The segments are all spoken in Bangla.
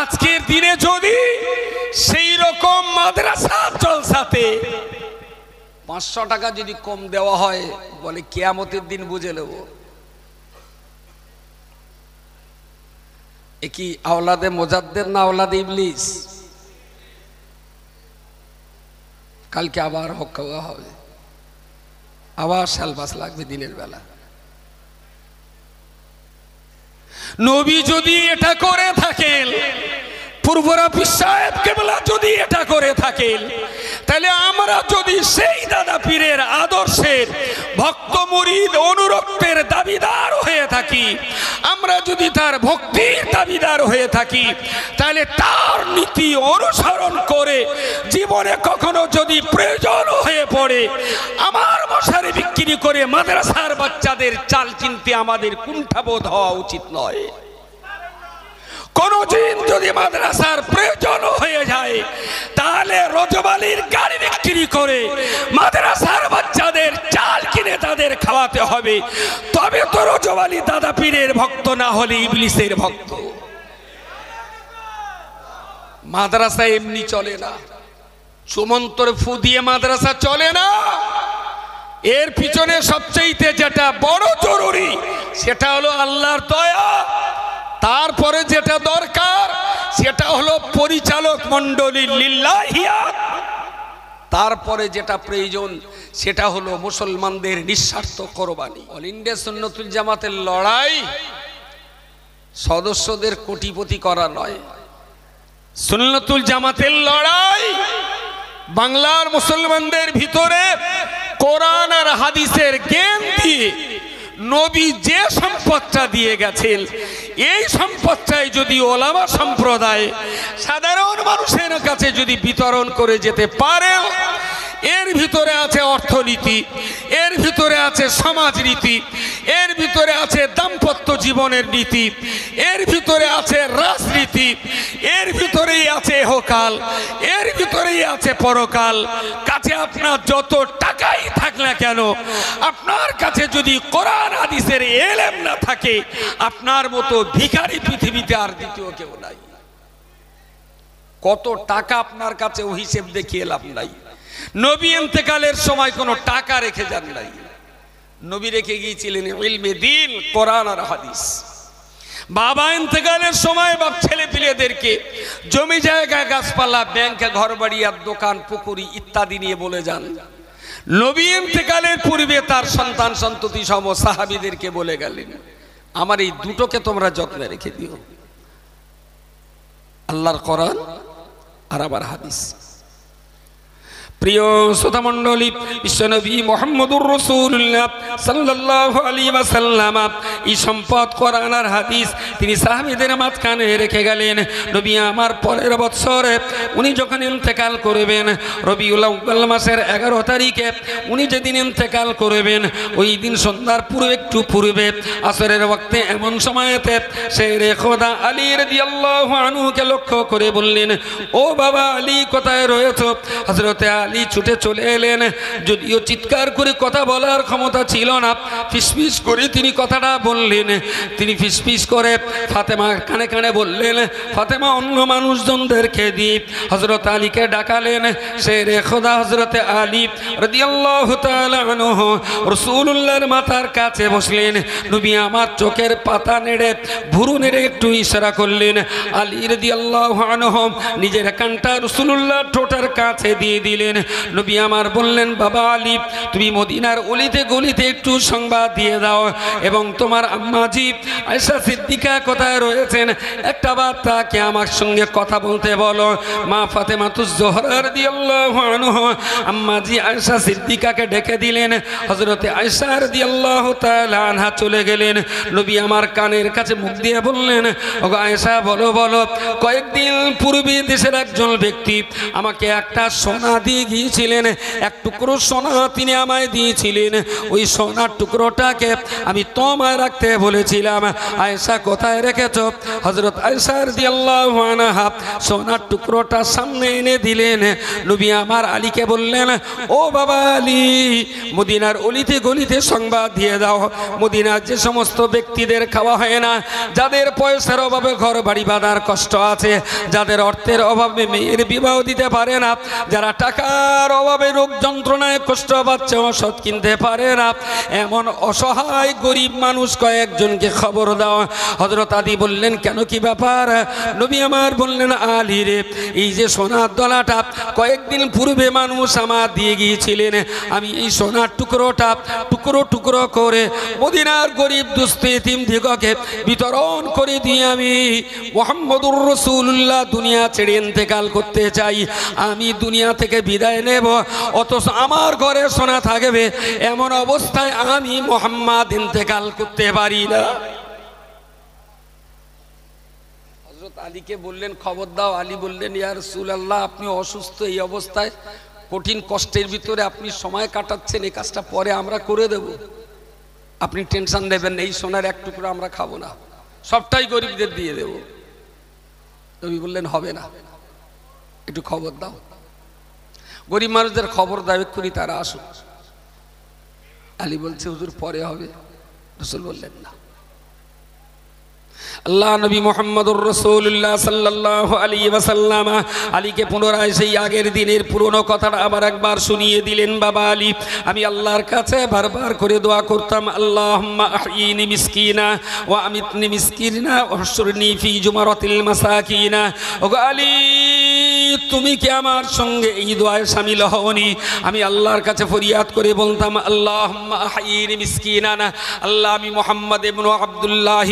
আজকের দিনে যদি সেই রকম মাদ্রাসা জলসাতে 500 টাকা যদি কম দেওয়া হয়, বলে কিয়ামতের দিন বুঝে নেব। এ কি আওলাদে মুজাদ্দেদ না আওলাদে ইবলিস? কালকে আবার হক হবে, আবার শালবাস লাগবে দিনের বেলা। নবী যদি এটা করে থাকেন, পূর্বরা সাহেব কেবলা যদি এটা করে থাকেন, তাহলে আমরা যদি সেই দাদা পীরের আদর্শের ভক্ত মুরিদ অনুরক্তের দাবিদার হয়ে থাকি, আমরা যদি তার ভক্তির দাবিদার হয়ে থাকি, তাহলে তার নীতি অনুসরণ করে জীবনে কখনো যদি প্রয়োজন হয়ে পড়ে আমার মশারি বিক্রি করে মাদ্রাসার বাচ্চাদের চাল চিনতে আমাদের কুণ্ঠাবোধ হওয়া উচিত নয়। কোনদিন যদি মাদ্রাসার প্রয়োজন হয়ে যায়, তাহলে রজবালির গাড়ি বিক্রি করে মাদ্রাসার বাচ্চাদের চাল কিনে তাদের খাওয়াতে হবে। তবে তো রজবালি দাদা পীরের ভক্ত না হলে ইবলিসের ভক্ত। মাদ্রাসা এমনি চলে না, সুমন্তর ফু দিয়ে মাদ্রাসা চলে না। এর পিছনে সবচেয়ে যেটা বড় জরুরি সেটা হলো আল্লাহর দয়া। তারপরে যেটা দরকার সেটা হলো পরিচালক মণ্ডলী লিল্লাহিয়াত। তারপরে যেটা প্রয়োজন সেটা হলো মুসলমানদের নিঃস্বার্থ কোরবানি। অল ইন্ডিয়া সুন্নতুল জামাতের লড়াই সদস্যদের কোটিপতি করা নয়। সুন্নতুল জামাতের লড়াই বাংলার মুসলমানদের ভিতরে কোরআন আর হাদিসের জ্ঞান দিয়ে নবী যে সম্পদটা দিয়ে গেছেন, এই সম্পদটাই যদি ওলামা সম্প্রদায় সাধারণ মানুষের কাছে যদি বিতরণ করে যেতে পারে, এর ভিতরে আছে অর্থনীতি, এর ভিতরে আছে সমাজনীতি, এর ভিতরে আছে দাম্পত্য জীবনের নীতি, এর ভিতরে আছে রাজনীতি, এর ভিতরেই আছে ইহকাল, এর ভিতরেই আছে পরকাল। কাছে আপনার যত টাকাই থাক না কেন, আপনার কাছে যদি কোরআন হাদিসের ইলম না থাকে, আপনার মতো ভিখারি পৃথিবীতে আর দ্বিতীয় কেউ নাই। কত টাকা আপনার কাছে ও হিসেব দেখিয়ে লাভ নাই। নবী ইন্তেকালের সময় কোনো টাকা রেখে যান নাই। নবী রেখে গিয়েছিলেন ইলমে দ্বীন, কোরআন আর হাদিস। বাবা ইন্তেকালের সময় বাপ ছেলে পিলেদেরকে জমি জায়গা, গাছপালা, ব্যাংকে, ঘর বাড়ি আর দোকান, পুকুরি ইত্যাদি নিয়ে বলে যান। নবী ইন্তেকালের পূর্বে তার সন্তান সন্ততি সম সাহাবীদেরকে বলে গেলেন, আমার এই দুটোকে তোমরা যত্নে রেখে দিও, আল্লাহর কোরআন আর আমার হাদিস। প্রিয় শ্রোতা মণ্ডলী, বিশ্বনবী মুহাম্মদুর রাসূলুল্লাহ সাল্লাল্লাহু আলাইহি ওয়াসাল্লাম এই সম্পদ কোরআন আর হাদিস তিনি সাহাবীদের মাঝখানে রেখে গেলেন। নবী আমার পরের বছরে উনি যখন ইন্তেকাল করবেন, রবিউল আউয়াল মাসের 11 তারিখে উনি যেদিন ইন্তেকাল করবেন, ওই দিন সন্ধ্যার পূর্বে একটু পূর্বে আসরের ওয়াক্তে এমন সময়তে শেরে খোদা আলী রাদিয়াল্লাহু আনহুকে লক্ষ্য করে বললেন, ও বাবা আলী কোথায় রয়েছো? হযরতে আলী ছুটে চলে এলেন। যদিও চিৎকার করে কথা বলার ক্ষমতা ছিল না, ফিসফিস করে তিনি কথাটা বললেন। তিনি ফিসফিস করে ফাতেমার কানে কানে বললেন, ফাতেমা অন্য মানুষজনদেরকে দিয়ে হযরত আলীকে ডাকালেন। শেরে খোদা হযরতে আলী রাদিয়াল্লাহু তাআলা আনহু রাসূলুল্লাহর মাথার কাছে বসলেন। নবী আমার চোখের পাতা নেড়ে, ভুরু নেড়ে একটু ইশারা করলেন। আলী রাদিয়াল্লাহু আনহু নিজের কানটা রাসূলুল্লাহর ঠোঁটের কাছে দিয়ে দিলেন। নবী আমার বললেন, বাবা আলী তুমি মদিনার অলিতে গলিতে একটু সংবাদ দিয়ে দাও, এবং তোমার আম্মাজি আয়েশা সিদ্দিকা কোথায় রয়েছেন একটা বার তাকে আমার সঙ্গে কথা বলতে বলো। মা ফাতেমাতুজ জোহরা রাদিয়াল্লাহু আনহা আম্মাজি আয়েশা সিদ্দিকাকে ডেকে দিলেন। হযরতে আয়েশা রাদিয়াল্লাহু তাআলা আনহা চলে গেলেন। নবী আমার কানের কাছে মুখ দিয়ে বললেন, ওগো আয়েশা বলো বলো, কয়েকদিন পূর্বে দেশের একজন ব্যক্তি আমাকে একটা সোনা দিয়ে গিয়েছিলেন, এক টুকরো সোনা তিনি আমায় দিয়েছিলেন। ওই সোনার টুকরোটাকে আমি তোমার রাখতে বলেছিলাম, আয়েশা কোথায় রেখেছো? হযরত আয়েশা রাদিয়াল্লাহু আনহা সোনার টুকরোটা সামনে এনে দিলেন। নবী আমার আলীকে বললেন, ও বাবা আলী, মদিনার অলিতে গলিতে সংবাদ দিয়ে দাও, মদিনার যে সমস্ত ব্যক্তিদের খাওয়া হয় না, যাদের পয়সার অভাবে ঘর বাড়ি বাঁধার কষ্ট আছে, যাদের অর্থের অভাবে মেয়ের বিবাহ দিতে পারে না, যারা টাকার অভাবে রোগ যন্ত্রণায় কষ্ট পাচ্ছে, ওষুধ কিনতে পারে না, এমন অসহায় গরিব মানুষ কয়েকজনকে খবর দাও। হযরত আলী বললেন, কেন, কি ব্যাপার? নবী আমার বললেন, আলী রে, এই যে সোনার দলাটা কয়েকদিন পূর্বে মানুষ আমার দিয়ে গিয়েছিলেন, আমি এই সোনার টুকরোটা টুকরো টুকরো করে মদিনার গরিব দুস্থ এতিমদিগকে বিতরণ করে দিয়ে আমি মুহাম্মদুর রাসূলুল্লাহ দুনিয়া ছেড়ে ইন্তেকাল করতে চাই। আমি দুনিয়া থেকে বিদায় নেব, অথচ আমার ঘরে সোনা থাকবে, এমন অবস্থায় আমি মুহাম্মদ ইন্তেকাল করতে পারি না। হযরত আলীকে বললেন, খবর দাও। আলী বললেন, ইয়া রাসূলুল্লাহ, আপনি অসুস্থ, এই অবস্থায় কঠিন কষ্টের ভিতরে আপনি সময় কাটাচ্ছেন, এই কাজটা পরে আমরা করে দেব, আপনি টেনশন নেবেন না, এই সোনার এক টুকরো আমরা খাবো না, সবটাই গরিবদের দিয়ে দেব। নবী বললেন, হবে না, একটু খবর দাও। গরিব মানুষদের খবর দাও, করি তারা আসুক। আলী বলছে, হুজুর পরে হবে। রাসূল বললেন, না। আল্লাহ নবী মুহাম্মদুর রাসূলুল্লাহ সাল্লাল্লাহু আলাইহি ওয়াসাল্লাম আলীকে পুনরায় সেই আগের দিনের পুরনো কথাটা আবার একবার শুনিয়ে দিলেন। বাবা আলী, আমি আল্লাহর কাছে বারবার করে দোয়া করতাম, আল্লাহুম্মা আহইনি মিসকিনা ওয়া আমিতনি মিসকিনা ওয়াহশুরনি ফি জুমারাতিল মাসাকিনা। ওগো আলী, তুমি কি আমার সঙ্গে এই দোয়ায় শামিল হওনি? আমি আল্লাহর কাছে ফরিয়াদ করে বলতাম, আল্লাহুম্মা আহইনি মিসকিনা, আল্লাহ আমি মুহাম্মদ ইবনে আব্দুল্লাহ,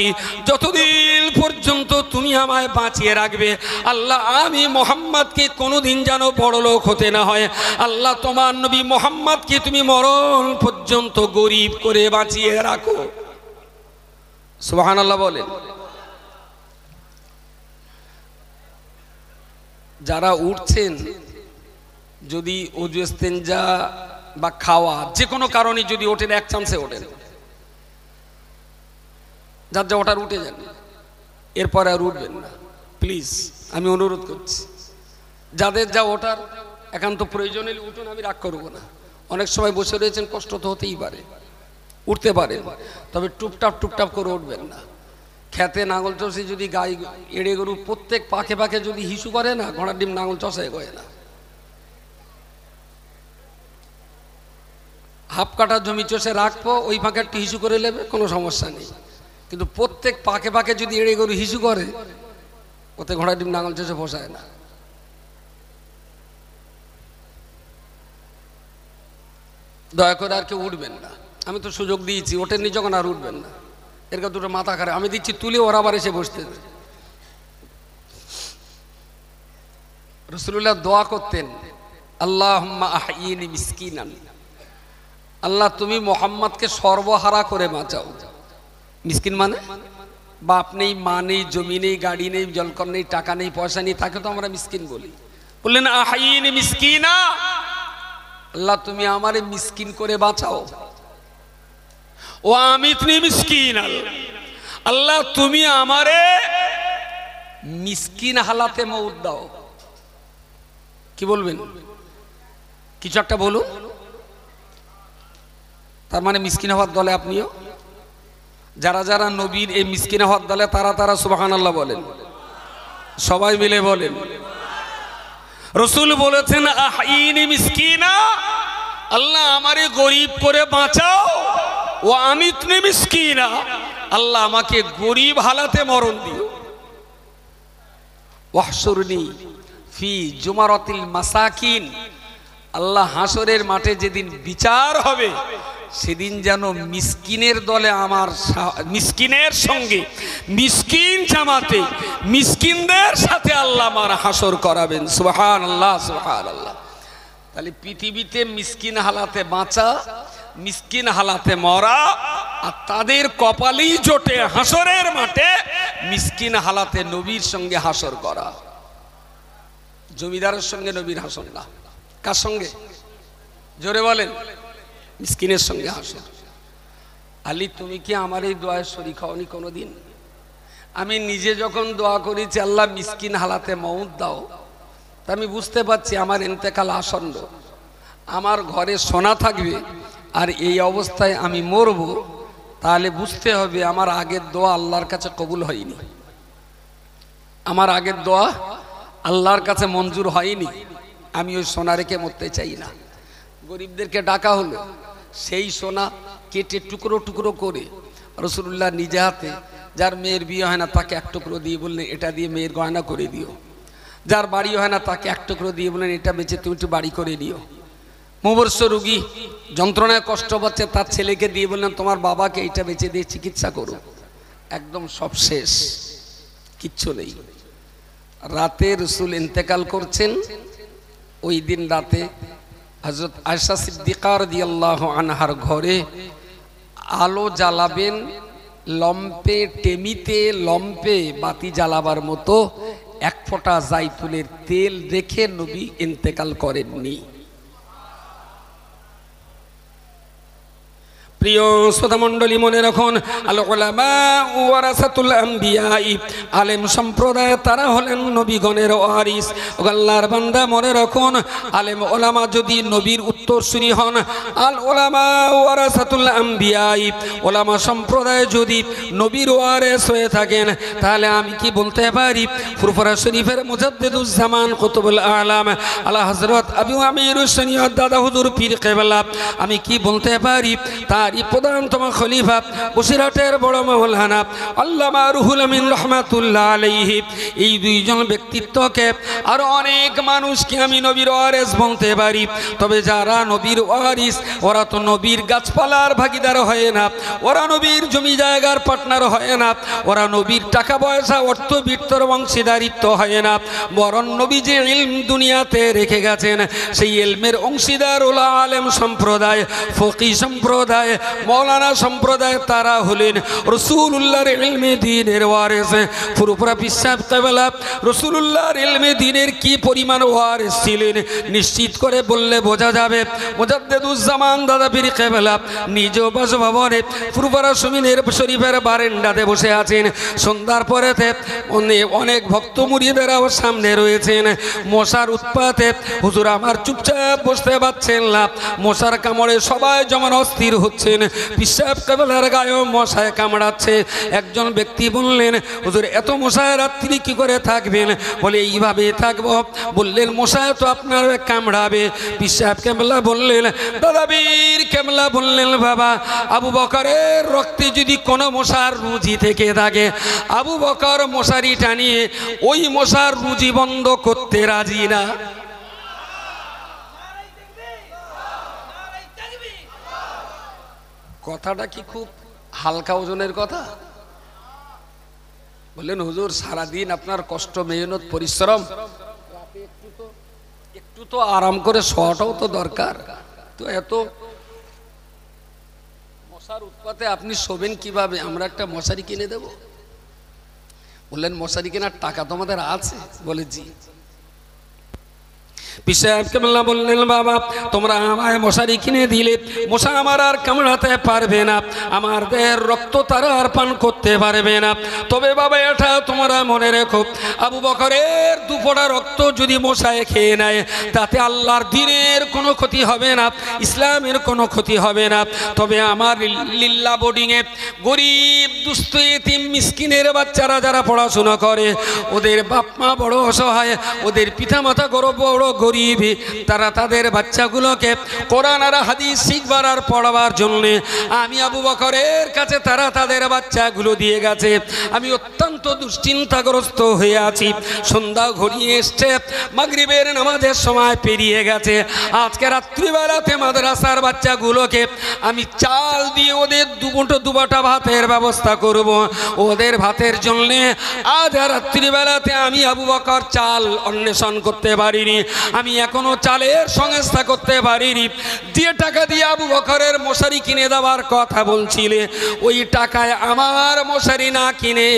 যতদিন পর্যন্ত তুমি আমায় বাঁচিয়ে রাখবে, আল্লাহ আমি মুহাম্মদকে কোনোদিন যেন বড় লোক হতে না হয়। আল্লাহ তোমার নবী মুহাম্মদকে তুমি মরণ পর্যন্ত গরিব করে বাঁচিয়ে রাখো। সুবহানাল্লাহ বলেন। যারা উঠছেন, যদি ওযু ইস্তেঞ্জা বা খাওয়া যে কোনো কারণে যদি ওঠেন, এক চান্সে ওঠেন, যার যা ওঠার উঠে যান, এরপরে আর উঠবেন না, প্লিজ, আমি অনুরোধ করছি। যাদের যা ওঠার একান্ত প্রয়োজন হলে উঠুন, আমি রাগ করবো না। অনেক সময় বসে রয়েছেন, কষ্ট তো হতেই পারে, উঠতে পারেন, তবে টুপটাপ টুপটাপ করে উঠবেন না। খেতে নাঙল চষে যদি গাই এড়ে গরু প্রত্যেক পাখে পাখে যদি হিসু করে না, ঘোড়ার ডিম নাঙল চষায় গয় না। হাফ কাটা জমি চষে রাখবো, ওই ফাঁকে একটু হিসু করে নেবে, কোনো সমস্যা নেই। কিন্তু প্রত্যেক পাকে পাকে যদি এড়ে গরু হিসু করে, ওতে ঘোড়ার ডিম নাঙল চষে বসায় না। দয়া করে আর কেউ উঠবেন না, আমি তো সুযোগ দিয়েছি, ওঠেননি যখন আর উঠবেন না। এরকম দুটো মাথা খারাপ, আমি দিচ্ছি তুলে, ওরা আবার এসে বসতে। রাসূলুল্লাহ দোয়া করতেন, আল্লাহুম্মা আহইনি মিসকিনান, আল্লাহ তুমি মুহাম্মদকে সর্বহারা করে বাঁচাও। মিসকিন মানে বাপ নেই, মা নেই, জমি নেই, গাড়ি নেই, জলকর নেই, টাকা নেই, পয়সা নেই, তাকে তো আমরা মিসকিন বলি। বললেন, আহইনি মিসকিনা, আল্লাহ তুমি আমারে মিসকিন করে বাঁচাও। ও আমিতনি মিসকিন, আল্লাহ তুমি আমারে মিসকিন হালাতে মউত দাও। কি বলবেন? কিছু একটা বলুন। তার মানে মিসকিন হওয়ার দলে আপনিও। যারা যারা নবীর এই মিসকিন হওয়ার দলে, তারা তারা সুবহানাল্লাহ বলেন, সবাই মিলে বলেন। রাসূল বলেছেন, আহইনি মিসকিনা, আল্লাহ আমারে গরিব করে বাঁচাও। ও আমিতনি মিসকিনা, আল্লাহ আমাকে গরিব হালাতে মরণ দিও। ওয়াহশুরনি ফি জুমারাতিল মাসাকিন, আল্লাহ হাসরের মাঠে যেদিন বিচার হবে, সেদিন যেন মিসকিনের দলে আমার, মিসকিনের সঙ্গে, মিসকিন জামাতে, মিসকিনদের সাথে আল্লাহ আমার হাসর করাবেন। সুবহানাল্লাহ, সুবহানাল্লাহ। তাহলে পৃথিবীতে মিসকিন হালাতে বাঁচা, মিসকিন হালাতে মরা, আর তাদের কপালেই জোটে হাসরের মাঠে মিসকিন হালাতে নবীর সঙ্গে হাসর করা। জমিদারের সঙ্গে নবীর হাসর না, কার সঙ্গে? জোরে বলেন। মিসকিনের সঙ্গে হাসর। আলী তুমি কি আমার এই দোয়ায় শরীক হওনি কোনোদিন? আমি নিজে যখন দোয়া করেছি আল্লাহ মিসকিন হালাতে মউত দাও, তা আমি বুঝতে পারছি আমার ইন্তেকাল আসন্ন, আমার ঘরে সোনা থাকবে আর এই অবস্থায় আমি মরব, তাহলে বুঝতে হবে আমার আগের দোয়া আল্লাহর কাছে কবুল হয়নি, আমার আগের দোয়া আল্লাহর কাছে মঞ্জুর হয়নি। আমি ওই সোনা রেখে মরতে চাই না। গরিবদেরকে ডাকা হলো, সেই সোনা কেটে টুকরো টুকরো করে রাসূলুল্লাহ নিজে হাতে, যার মেয়ের বিয়ে হয় না তাকে এক টুকরো দিয়ে বললেন এটা দিয়ে মেয়ের গয়না করে দিও, যার বাড়ি হয় না তাকে এক টুকরো দিয়ে বললেন এটা বেঁচে তুমি একটু বাড়ি করে দিও, মুমূর্ষ রোগী যন্ত্রণায় কষ্ট পাচ্ছে তার ছেলেকে দিয়ে বললেন তোমার বাবাকে এইটা বেঁচে দিয়ে চিকিৎসা করো। একদম সব শেষ, কিচ্ছু নেই। রাতে রাসূল ইন্তেকাল করছেন, ওই দিন রাতে হযরত আয়েশা সিদ্দিকা রাদিয়াল্লাহু আনহার ঘরে আলো জ্বালাবেন, লম্পে টেমিতে লম্পে বাতি জ্বালাবার মতো এক ফোঁটা জাইতুনের তেল রেখে নবী ইন্তেকাল করেননি। প্রিয় শ্রোতা মণ্ডলী, মনে রাখুন আল উলামা ওয়ারাসাতুল আম্বিয়া, আলেম সম্প্রদায় তারা হলেন নবীগণের ওয়ারিস। আল্লাহর বান্দা মনে রাখুন, আলেম ওলামা যদি নবীর উত্তরসূরি হন, আল উলামা ওয়ারাসাতুল আম্বিয়া, ওলামা সম্প্রদায় যদি নবীর ওয়ারিস হয়ে থাকেন, তাহলে আমি কি বলতে পারি? ফুরফুরা শরীফের মুজাদ্দিদুজ জামান কুতুবুল আলাম আলা হযরত আবু আমিরুস শরীয়ত দাদা হুজুর পীর কেবলা, আমি কি বলতে পারি? তার প্রধানতম খলিফা বসিরহাটের বড় মাওলানা আল্লামা রুহুল আমিন রাহমাতুল্লাহ আলাইহি, এই দুইজন ব্যক্তিত্বকে আর অনেক মানুষকে আমি নবীর ওয়ারিস বলতে পারি। তবে যারা নবীর ওয়ারিস, ওরা তো নবীর গাছপালার ভাগিদার হয় না, ওরা নবীর জমি জায়গার পার্টনার হয় না, ওরা নবীর টাকা পয়সা অর্থবিত্তর অংশীদারিত্ব হয় না, বরং নবী যে ইলম দুনিয়াতে রেখে গেছেন সেই ইলমের অংশীদার ওলা আলেম সম্প্রদায়, ফকি সম্প্রদায়, মৌলানা সম্প্রদায়, তারা হলেন রাসূলুল্লাহর ইলমে দ্বীনের ওয়ারিস। ফুরফুরা পিসাব কেবলা রাসূলুল্লাহর ইলমে দ্বীনের কি পরিমাণ ওয়ারিস ছিলেন নিশ্চিত করে বললে বোঝা যাবে। মুজাদ্দিদুজ জামান দাদা পীর কেবলা নিজ বাসভবনে ফুরফুরা শরীফের বারান্দাতে বসে আছেন। সন্ধ্যার পরেতে অনেক ভক্ত মুরিদেরাও সামনে রয়েছেন। মশার উৎপাতে হুজুর আমার চুপচাপ বসতে পারছেন না, মশার কামড়ে সবাই যেমন অস্থির হচ্ছেন। পিসাব কেবলার গায়েও মশায় কামড়াচ্ছে। একজন ব্যক্তি বললেন হুজুর এত মশায় রাত্রি কি করে থাকবেন? বলে এইভাবে থাকবো। বললেন মশায় তো আপনার কামড়াবে। পিসাব কেবলা বললেন, দাদা বীর কেবলা বললেন, বাবা আবু বকরের রক্তে যদি কোনো মশার রুজি থেকে থাকে, আবু বকর মশারি টানিয়ে ওই মশার রুজি বন্ধ করতে রাজি না। কথাটা কি খুব হালকা ওজনের কথা? বললেন হুজুর সারাদিন আপনার কষ্ট, মেহনত, পরিশ্রম, একটু তো আরাম করে শোয়াটাও তো দরকার, তো এত মশার উৎপাতে আপনি শোবেন কিভাবে? আমরা একটা মশারি কিনে দেব। বললেন মশারি কেনার টাকা তোমাদের আছে? বলে জি। পিসাব কেবলা বললেন, বাবা তোমরা আমায় মশারি কিনে দিলে মশা আমার আর কামড়াতে পারবে না, আমার দেহের রক্ত তারা আর পান করতে পারবে না। তবে বাবা এটা তোমরা মনে রেখো, আবু বকরের দুপোটা রক্ত যদি মশায় খেয়ে নেয় তাতে আল্লাহর দ্বীনের কোনো ক্ষতি হবে না, ইসলামের কোনো ক্ষতি হবে না। তবে আমার লিল্লা বোর্ডিংয়ে গরিব দুস্থ এতিম মিসকিনের বাচ্চারা যারা পড়াশোনা করে, ওদের বাপ মা বড় অসহায়, ওদের পিতামাতা বড় গরিব, তারা তাদের বাচ্চাগুলোকে কোরআন আর হাদিস শিখবার আর পড়াবার জন্য আমি আবু বকরের কাছে তারা তাদের বাচ্চাগুলো দিয়ে গেছে। আমি অত্যন্ত দুশ্চিন্তাগ্রস্ত হয়ে আছি। সন্ধ্যা ঘনিয়ে এসছে, মাগরিবের নামাজের সময় পেরিয়ে গেছে। আজকে রাত্রিবেলাতে মাদ্রাসার বাচ্চাগুলোকে আমি চাল দিয়ে ওদের দুবাটা ভাতের ব্যবস্থা করব। ওদের ভাতের জন্য আজ রাত্রিবেলাতে আমি আবু বকর চাল অন্বেষণ করতে পারিনি, আমি এখনো চালের সংস্থা করতে পারিনি। যে টাকা দিয়ে আবু বকরের মশারি কিনে দেওয়ার কথা বলছিলে, ওই টাকায় আমার মশারি না কিনে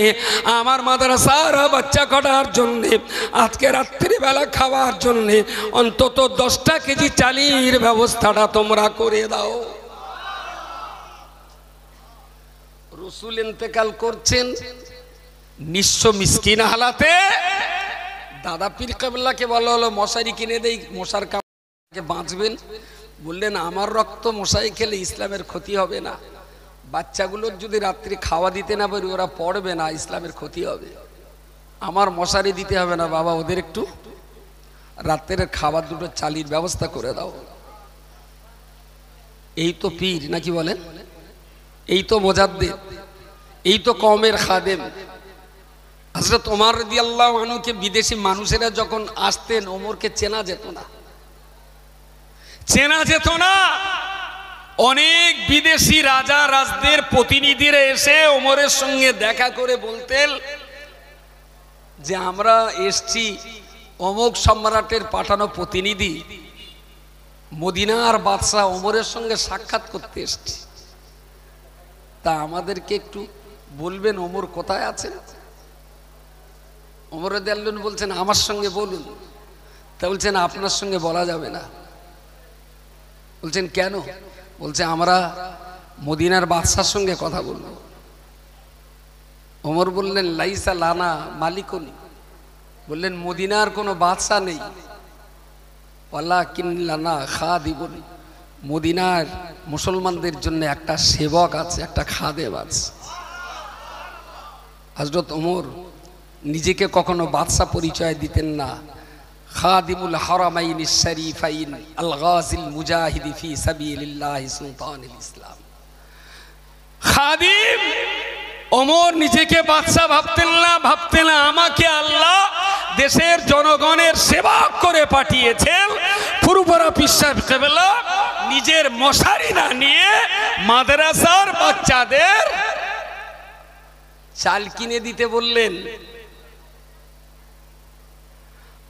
আমার মাদ্রাসার বাচ্চা কটার জন্যে আজকে রাত্রিবেলা খাওয়ার জন্যে অন্তত 10টা কেজি চালের ব্যবস্থাটা তোমরা করে দাও। রসুল ইন্তেকাল করছেন নিঃস্ব মিসকিন হালাতে। দাদা পীর কেবলাকে বলা হলো মশারি কিনে দেই, মশার কামড়ে বাঁচবেন। বললেন আমার রক্ত মশাই খেলে ইসলামের ক্ষতি হবে না, বাচ্চাগুলোর যদি রাত্রি খাওয়া দিতে না পারি ওরা পড়বে না, ইসলামের ক্ষতি হবে। আমার মশারি দিতে হবে না বাবা, ওদের একটু রাত্রের খাবার দুটো চালির ব্যবস্থা করে দাও। এই তো পীর নাকি বলেন, এই তো মুজাদ্দিদ, এই তো কওমের খাদেম। হযরত ওমর রাদিয়াল্লাহু আনহুকে বিদেশি মানুষেরা যখন আসতেন ওমরকে চেনা যেত না, চেনা যেত না। অনেক বিদেশি রাজা রাজদের প্রতিনিধিরা এসে ওমরের সঙ্গে দেখা করে বলতেন যে আমরা এসছি অমুক সম্রাটের পাঠানো প্রতিনিধি, মদিনার বাদশা ওমরের সঙ্গে সাক্ষাৎ করতে এসছি, তা আমাদেরকে একটু বলবেন ওমর কোথায় আছেন? ওমর রাদিয়াল্লাহু আনহু বলছেন আমার সঙ্গে বলুন। তা বলছেন আপনার সঙ্গে বলা যাবে না। বলছেন কেন? বলছে আমরা মদিনার বাদশার সঙ্গে কথা বলবো। ওমর বললেন লাইসা লানা মালিকুন, বললেন মদিনার কোনো বাদশা নেই, ওয়ালাকিন লানা খাদিমুন, মদিনার মুসলমানদের জন্য একটা সেবক আছে, একটা খাদেম আছে। হযরত ওমর নিজেকে কখনো বাদশা পরিচয় দিতেন না। খাদিমুল হারামাইন শরীফাইন আল গাজিল মুজাহিদ ফি সাবিলিল্লাহ সুলতানুল ইসলাম। খাদিম ওমর নিজেকে বাদশা ভাবতেন না, ভাবতেন না আমাকে আল্লাহ দেশের জনগণের সেবক করে পাঠিয়েছেন। ফুরফুরা পীর সাহেব কেবলা নিজের মশারি না নিয়ে মাদ্রাসার বাচ্চাদের চাল কিনে দিতে বললেন।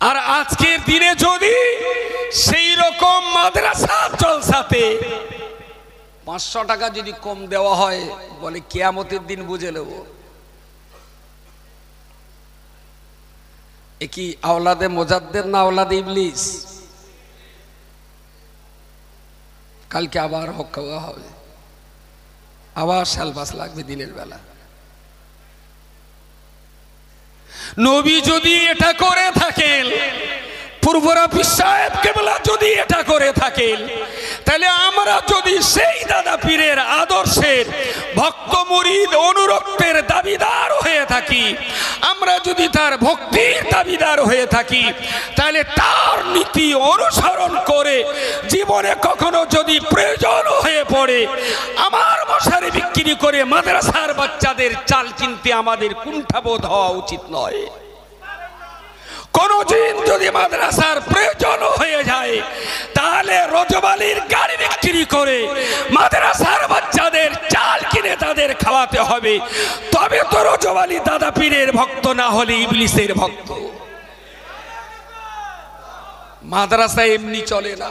আর আজকের দিনে যদি সেই রকম মাদ্রাসার জলসাতে 500 টাকা যদি কম দেওয়া হয়, বলে কিয়ামতের দিন বুঝে নেব। এ কি আওলাদে মুজাদ্দিদ না আওলাদে ইবলিস? কালকে আবার হক খাওয়া হবে, আবার শালবাস লাগবে দিনের বেলা। নবী যদি এটা করে থাকেন, ফুরফুরা পীর সাহেব কেবলা যদি এটা করে থাকেন, তাহলে আমরা যদি সেই দাদা পীরের আদর্শের ভক্ত মুরিদ অনুরক্তের দাবিদার হয়ে থাকি, আমরা যদি তার ভক্তির দাবিদার হয়ে থাকি, তাহলে তার নীতি অনুসরণ করে জীবনে কখনো যদি প্রয়োজন হয়ে পড়ে আমার মশারি বিক্রি করে মাদ্রাসার বাচ্চাদের চাল কিনতে আমাদের কুণ্ঠাবোধ হওয়া উচিত নয়। কোনদিন যদি মাদ্রাসার প্রয়োজন হয়ে যায় তাহলে রজবালির গাড়ি বিক্রি করে মাদ্রাসার বাচ্চাদের চাল কিনে তাদের খাওয়াতে হবে, তবে তো রজবালি দাদা পীরের ভক্ত না হলে ইবলিসের ভক্ত। মাদ্রাসা এমনি চলে না,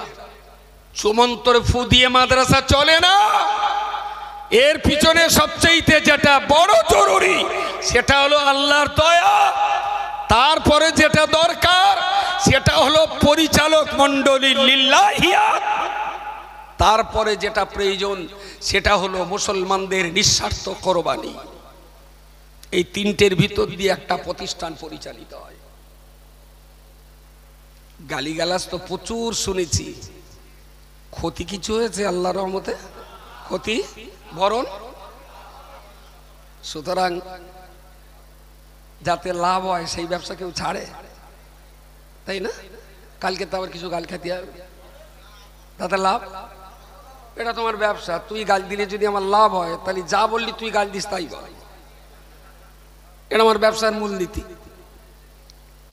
চুমন্তরে ফু দিয়ে মাদ্রাসা চলে না। এর পিছনে সবচেয়ে যেটা বড় জরুরি সেটা হলো আল্লাহর দয়া, তারপরে যেটা দরকার সেটা হলো পরিচালক মণ্ডলী লিল্লাহিয়াত, তারপরে যেটা প্রয়োজন সেটা হলো মুসলমানদের নিঃস্বার্থ কোরবানি। এই তিনটের ভিতর দিয়ে একটা প্রতিষ্ঠান পরিচালিত হয়। গালিগালাজ তো প্রচুর শুনেছি, ক্ষতি কিছু হয়েছে আল্লাহর রহমতে? ক্ষতি বরণ। সুতরাং যাতে লাভ হয় সেই ব্যবসা কেউ ছাড়ে, তাই না? কালকে তো আবার কিছু গাল খেতে হবে, তাতে লাভ। এটা তোমার ব্যবসা, তুই গাল দিলে যদি আমার লাভ হয় তাহলে যা বললি তুই গাল দিস তাই বল, এটা আমার ব্যবসার মূলনীতি।